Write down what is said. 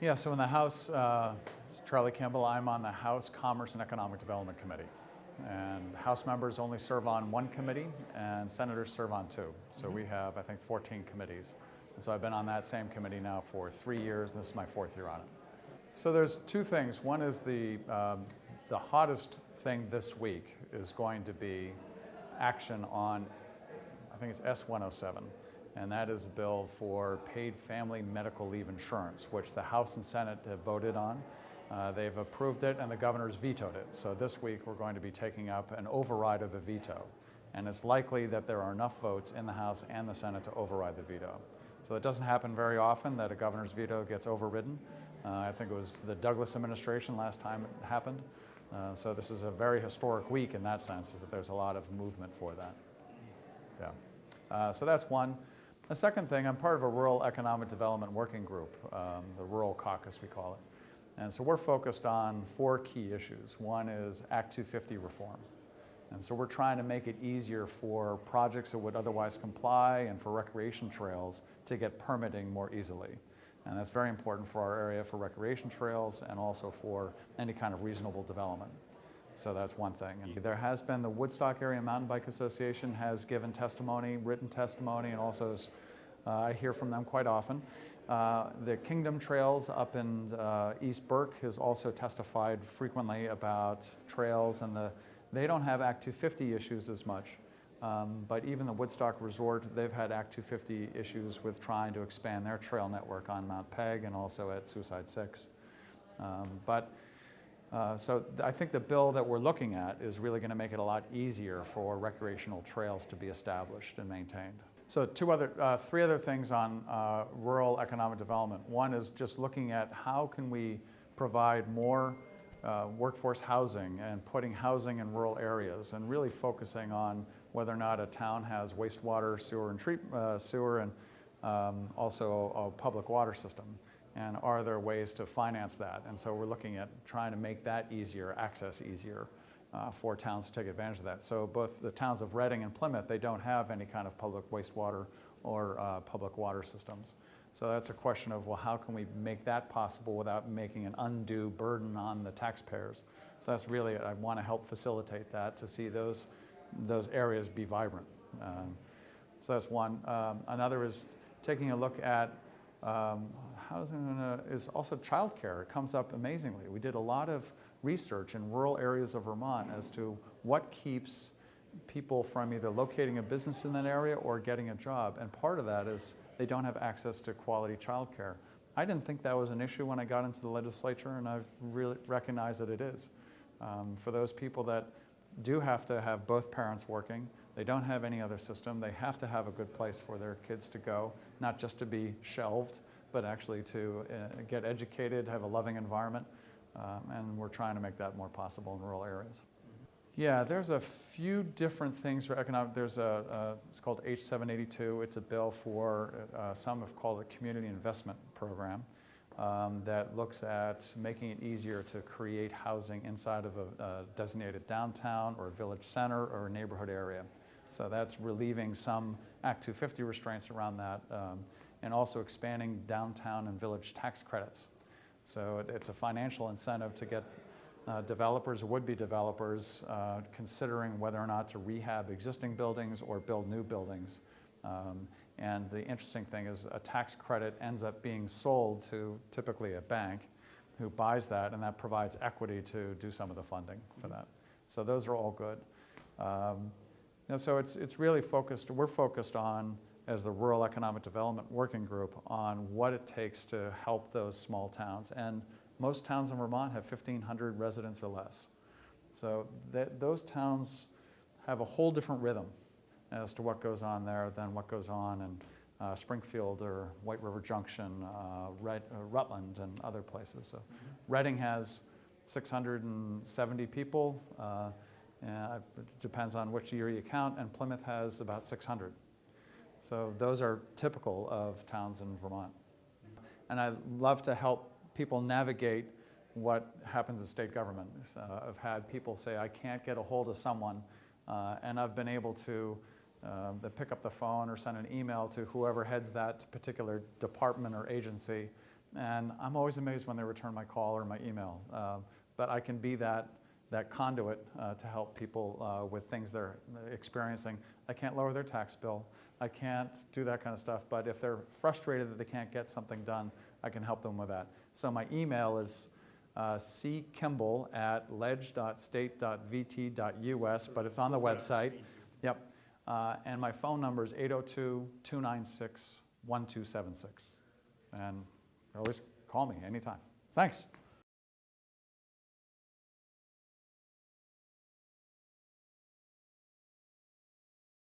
Yeah, so in the House, Charlie Kimbell, I'm on the House Commerce and Economic Development Committee. And House members only serve on one committee, and senators serve on two. So we have, I think, 14 committees. And so I've been on that same committee now for 3 years, and this is my 4th year on it. So there's two things. One is the hottest thing this week is going to be action on, I think it's S-107, and that is a bill for paid family medical leave insurance, which the House and Senate have voted on. They've approved it, and the governor's vetoed it. So this week we're going to be taking up an override of the veto. And it's likely that there are enough votes in the House and the Senate to override the veto. So it doesn't happen very often that a governor's veto gets overridden. I think it was the Douglas administration last time it happened. So this is a very historic week in that sense, is that there's a lot of movement for that. Yeah. So that's one. The second thing, I'm part of a rural economic development working group, the Rural Caucus we call it. And so we're focused on 4 key issues. One is Act 250 reform. And so we're trying to make it easier for projects that would otherwise comply and for recreation trails to get permitting more easily. And that's very important for our area for recreation trails and also for any kind of reasonable development. So that's one thing. And there has been the Woodstock Area Mountain Bike Association has given testimony, written testimony, and also I hear from them quite often. The Kingdom Trails up in East Burke has also testified frequently about trails, and they don't have Act 250 issues as much. But even the Woodstock Resort, they've had Act 250 issues with trying to expand their trail network on Mount Peg and also at Suicide 6. So I think the bill that we're looking at is really going to make it a lot easier for recreational trails to be established and maintained. So 3 other things on rural economic development. One is just looking at how can we provide more workforce housing and putting housing in rural areas and really focusing on whether or not a town has wastewater, sewer, and also a public water system. And are there ways to finance that? And so we're looking at trying to make that easier, access easier for towns to take advantage of that. So both the towns of Reading and Plymouth, they don't have any kind of public wastewater or public water systems. So that's a question of, well, how can we make that possible without making an undue burden on the taxpayers? So that's really, I want to help facilitate that to see those areas be vibrant. So that's one. Another is taking a look at housing is also childcare. It comes up amazingly. We did a lot of research in rural areas of Vermont as to what keeps people from either locating a business in that area or getting a job. And part of that is they don't have access to quality childcare. I didn't think that was an issue when I got into the legislature, and I've really recognized that it is. For those people that do have to have both parents working, they don't have any other system, they have to have a good place for their kids to go, not just to be shelved, but actually to get educated, have a loving environment, and we're trying to make that more possible in rural areas. Yeah, there's a few different things for economic. There's it's called H782. It's a bill for, some have called it Community Investment Program, that looks at making it easier to create housing inside of a designated downtown or a village center or a neighborhood area. So that's relieving some Act 250 restraints around that, and also expanding downtown and village tax credits. So it's a financial incentive to get developers or would-be developers considering whether or not to rehab existing buildings or build new buildings. And the interesting thing is a tax credit ends up being sold to typically a bank who buys that, and that provides equity to do some of the funding for that. So those are all good. So it's really focused, we're focused on, as the Rural Economic Development Working Group, on what it takes to help those small towns. And most towns in Vermont have 1,500 residents or less. So those towns have a whole different rhythm as to what goes on there than what goes on in Springfield or White River Junction, Rutland, and other places. So Reading has 670 people. It depends on which year you count, and Plymouth has about 600. So those are typical of towns in Vermont. And I love to help people navigate what happens in state government. I've had people say, I can't get a hold of someone, and I've been able to pick up the phone or send an email to whoever heads that particular department or agency And I'm always amazed when they return my call or my email. But I can be that conduit to help people with things they're experiencing. I can't lower their tax bill. I can't do that kind of stuff. But if they're frustrated that they can't get something done, I can help them with that. So my email is ckimbell@ledge.state.vt.us, but it's on the website. Yep. And my phone number is 802-296-1276. And always call me anytime. Thanks.